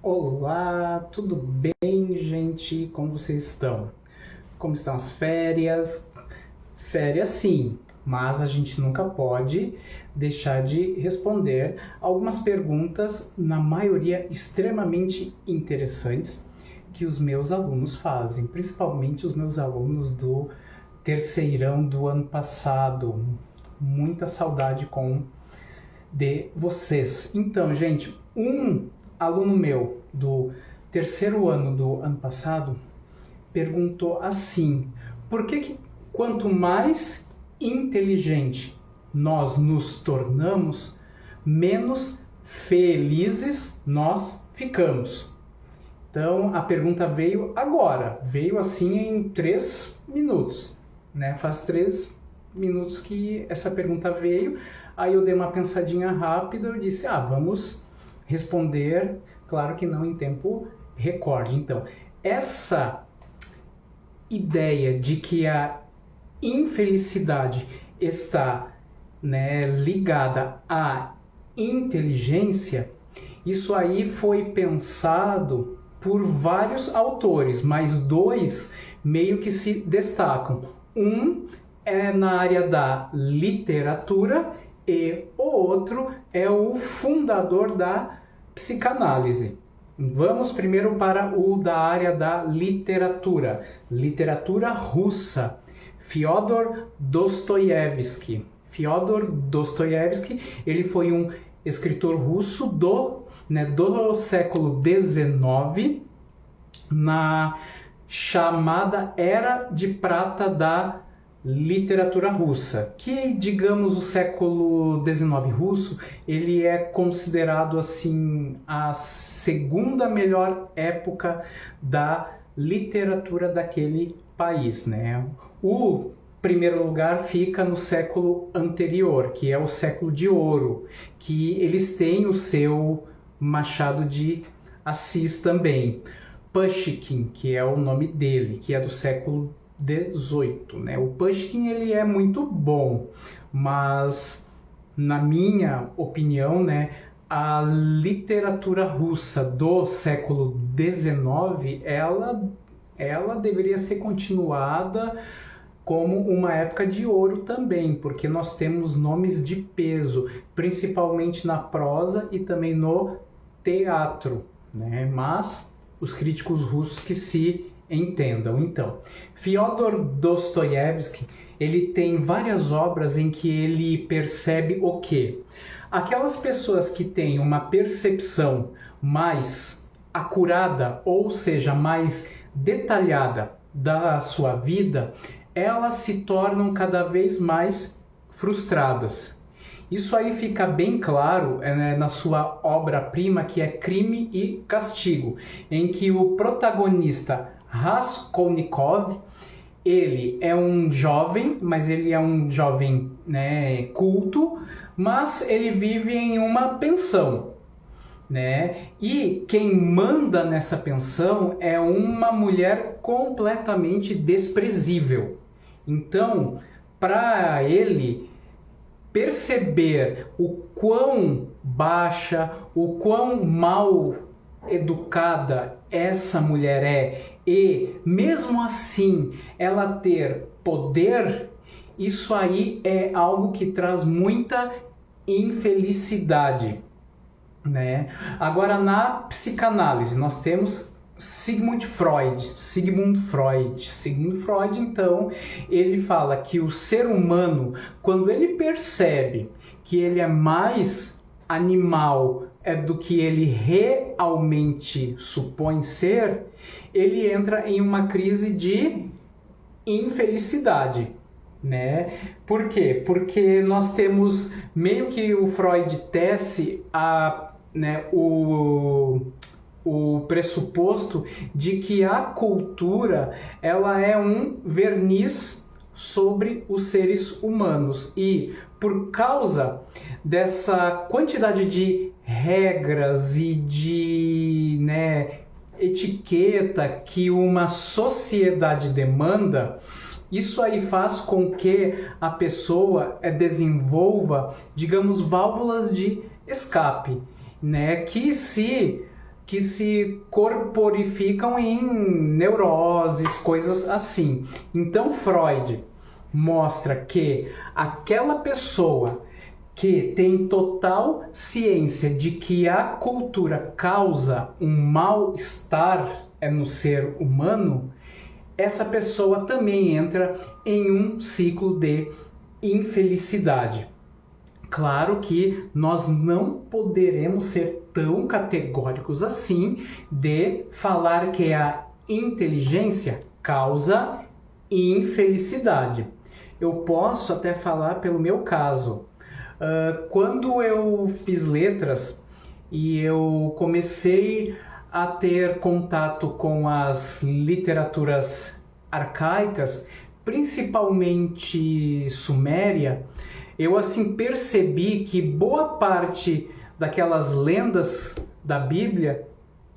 Olá, tudo bem, gente? Como vocês estão? Como estão as férias? Férias sim, mas a gente nunca pode deixar de responder algumas perguntas, na maioria extremamente interessantes, que os meus alunos fazem, principalmente os meus alunos do terceirão do ano passado. Muita saudade de vocês. Então, gente, um aluno meu do terceiro ano do ano passado perguntou assim: por que quanto mais inteligente nós nos tornamos, menos felizes nós ficamos? Então a pergunta veio agora, veio assim em 3 minutos, né? Faz 3 minutos que essa pergunta veio. Aí eu dei uma pensadinha rápida, eu disse, vamos responder, claro que não em tempo recorde. Então, essa ideia de que a infelicidade está, né, ligada à inteligência, isso aí foi pensado por vários autores, mas dois meio que se destacam. Um é na área da literatura e o outro é o fundador da psicanálise. Vamos primeiro para o da área da literatura. Literatura russa. Fyodor Dostoiévski. Fyodor Dostoiévski, ele foi um escritor russo do século XIX, na chamada Era de Prata da literatura russa, que, digamos, o século XIX russo, ele é considerado assim a segunda melhor época da literatura daquele país, né? O primeiro lugar fica no século anterior, que é o século de ouro, que eles têm o seu Machado de Assis também. Pushkin, que é o nome dele, que é do século 18, né? O Pushkin, ele é muito bom, mas na minha opinião, né, a literatura russa do século XIX, ela deveria ser continuada como uma época de ouro também, porque nós temos nomes de peso, principalmente na prosa e também no teatro, né? Mas os críticos russos que se entendam. Então, Fyodor Dostoiévski, ele tem várias obras em que ele percebe o quê? Aquelas pessoas que têm uma percepção mais acurada, ou seja, mais detalhada da sua vida, elas se tornam cada vez mais frustradas. Isso aí fica bem claro na sua obra-prima, que é Crime e Castigo, em que o protagonista Raskolnikov, ele é um jovem, mas ele é um jovem, né, culto, mas ele vive em uma pensão, né? E quem manda nessa pensão é uma mulher completamente desprezível. Então, para ele perceber o quão baixa, o quão mal educada essa mulher é, e mesmo assim ela ter poder, isso aí é algo que traz muita infelicidade, né? Agora, na psicanálise nós temos Sigmund Freud. Sigmund Freud, então, ele fala que o ser humano, quando ele percebe que ele é mais animal do que ele realmente supõe ser, ele entra em uma crise de infelicidade, né? Por quê? Porque nós temos meio que o Freud tece o pressuposto de que a cultura, ela é um verniz sobre os seres humanos, e por causa dessa quantidade de regras e de, né, etiqueta que uma sociedade demanda, isso aí faz com que a pessoa desenvolva, digamos, válvulas de escape, né, que se corporificam em neuroses, coisas assim. Então Freud mostra que aquela pessoa que tem total ciência de que a cultura causa um mal-estar no ser humano, essa pessoa também entra em um ciclo de infelicidade. Claro que nós não poderemos ser tão categóricos assim de falar que a inteligência causa infelicidade. Eu posso até falar pelo meu caso. Quando eu fiz letras e eu comecei a ter contato com as literaturas arcaicas, principalmente suméria, eu assim percebi que boa parte daquelas lendas da Bíblia,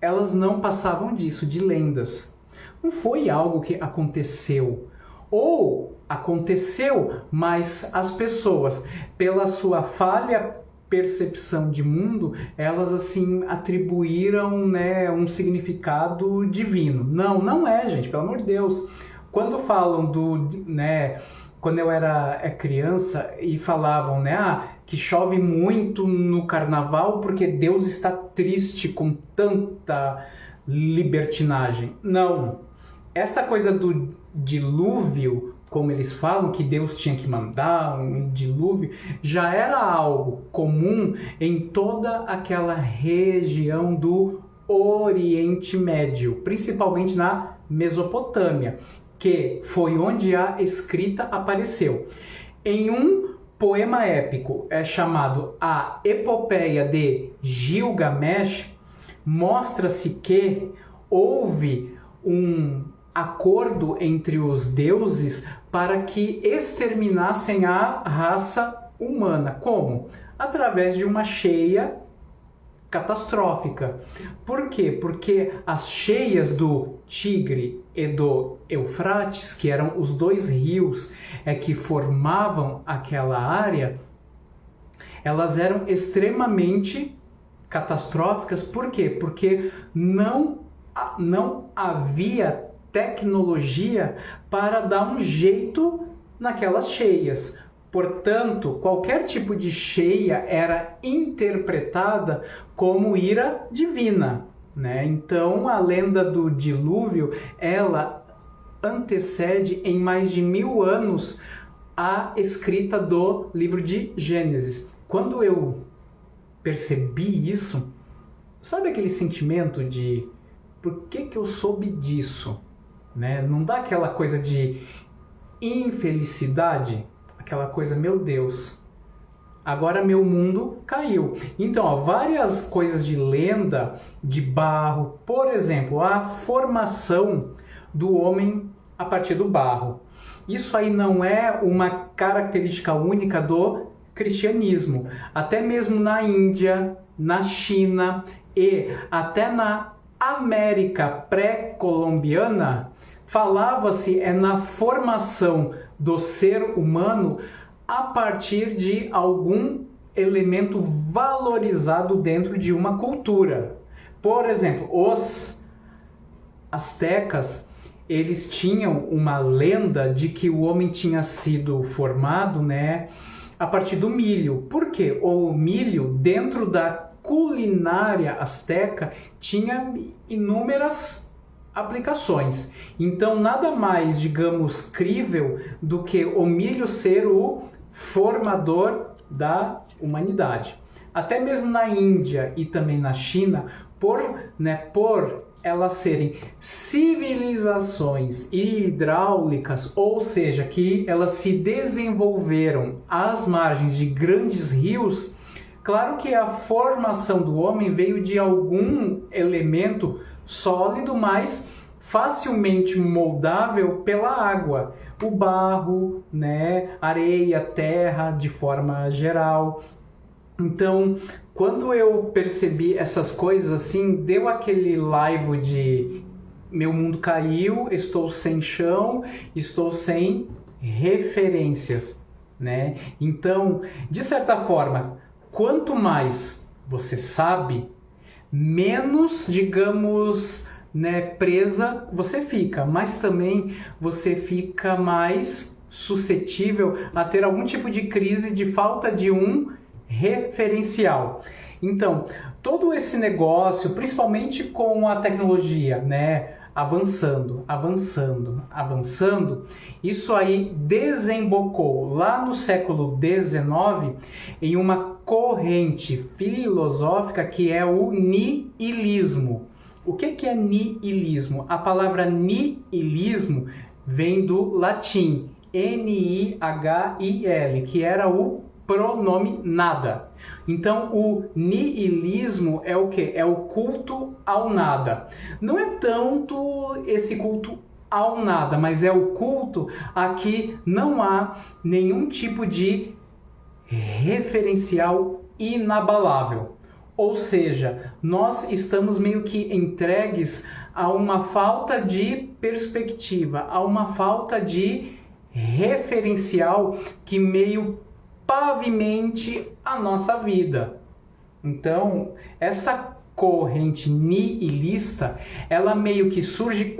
elas não passavam disso, de lendas. Não foi algo que aconteceu. Ou aconteceu, mas as pessoas, pela sua falha percepção de mundo, elas assim atribuíram, né, um significado divino. Não é, gente, pelo amor de Deus. Quando falam quando eu era criança e falavam, que chove muito no carnaval porque Deus está triste com tanta libertinagem. Não. Essa coisa do dilúvio, como eles falam, que Deus tinha que mandar um dilúvio, já era algo comum em toda aquela região do Oriente Médio, principalmente na Mesopotâmia, que foi onde a escrita apareceu. Em um poema épico chamado A Epopeia de Gilgamesh, mostra-se que houve um acordo entre os deuses para que exterminassem a raça humana. Como? Através de uma cheia catastrófica. Por quê? Porque as cheias do Tigre e do Eufrates, que eram os dois rios que formavam aquela área, elas eram extremamente catastróficas. Por quê? Porque não havia tecnologia para dar um jeito naquelas cheias. Portanto, qualquer tipo de cheia era interpretada como ira divina, né? Então, a lenda do dilúvio, ela antecede em mais de 1000 anos a escrita do livro de Gênesis. Quando eu percebi isso, sabe aquele sentimento de por que eu soube disso? Né? Não dá aquela coisa de infelicidade? Aquela coisa, meu Deus, agora meu mundo caiu. Então, várias coisas de lenda, de barro, por exemplo, a formação do homem a partir do barro. Isso aí não é uma característica única do cristianismo. Até mesmo na Índia, na China e até na América pré-colombiana, falava-se na formação do ser humano a partir de algum elemento valorizado dentro de uma cultura. Por exemplo, os astecas, eles tinham uma lenda de que o homem tinha sido formado, a partir do milho. Por quê? O milho, dentro da culinária asteca, tinha inúmeras aplicações. Então, nada mais, digamos, crível do que o milho ser o formador da humanidade. Até mesmo na Índia e também na China, por elas serem civilizações hidráulicas, ou seja, que elas se desenvolveram às margens de grandes rios, claro que a formação do homem veio de algum elemento sólido, mas facilmente moldável pela água, o barro, areia, terra, de forma geral. Então, quando eu percebi essas coisas assim, deu aquele laivo de meu mundo caiu, estou sem chão, estou sem referências, Então, de certa forma, quanto mais você sabe, menos, digamos, né, presa você fica, mas também você fica mais suscetível a ter algum tipo de crise de falta de um referencial. Então, todo esse negócio, principalmente com a tecnologia, né, avançando, isso aí desembocou lá no século XIX em uma corrente filosófica que é o niilismo. O que é niilismo? A palavra nihilismo vem do latim Nihil, que era o pronome nada. Então, o nihilismo é o quê? É o culto ao nada. Não é tanto esse culto ao nada, mas é o culto a que não há nenhum tipo de referencial inabalável. Ou seja, nós estamos meio que entregues a uma falta de perspectiva, a uma falta de referencial que meio pavimente a nossa vida. Então, essa corrente nihilista, ela meio que surge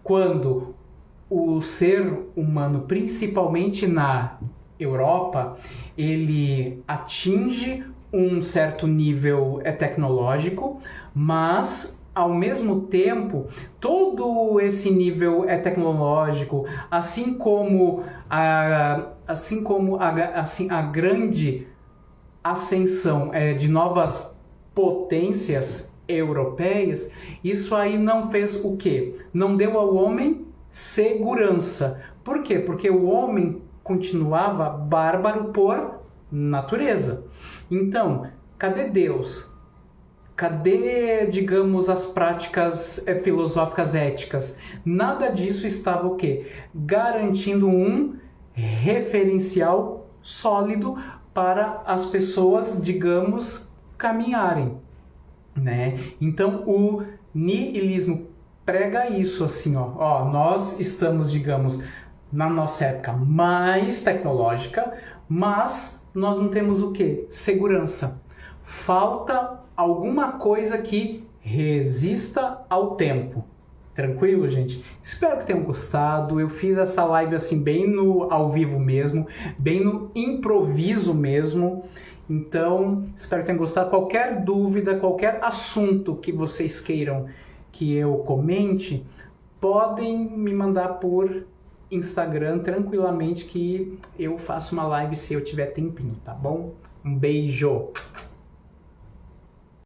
quando o ser humano, principalmente na Europa, ele atinge um certo nível tecnológico, mas ao mesmo tempo, todo esse nível tecnológico, assim como a grande ascensão de novas potências europeias, isso aí não fez o quê? Não deu ao homem segurança. Por quê? Porque o homem continuava bárbaro por natureza. Então, cadê Deus? Cadê, digamos, as práticas filosóficas éticas? Nada disso estava o quê? Garantindo um referencial sólido para as pessoas, digamos, caminharem, né? Então, o nihilismo prega isso assim, ó, nós estamos, digamos, na nossa época mais tecnológica, mas nós não temos o quê? Segurança. Falta alguma coisa que resista ao tempo. Tranquilo, gente? Espero que tenham gostado. Eu fiz essa live assim bem no ao vivo mesmo, bem no improviso mesmo. Então, espero que tenham gostado. Qualquer dúvida, qualquer assunto que vocês queiram que eu comente, podem me mandar por Instagram tranquilamente que eu faço uma live se eu tiver tempinho, tá bom? Um beijo!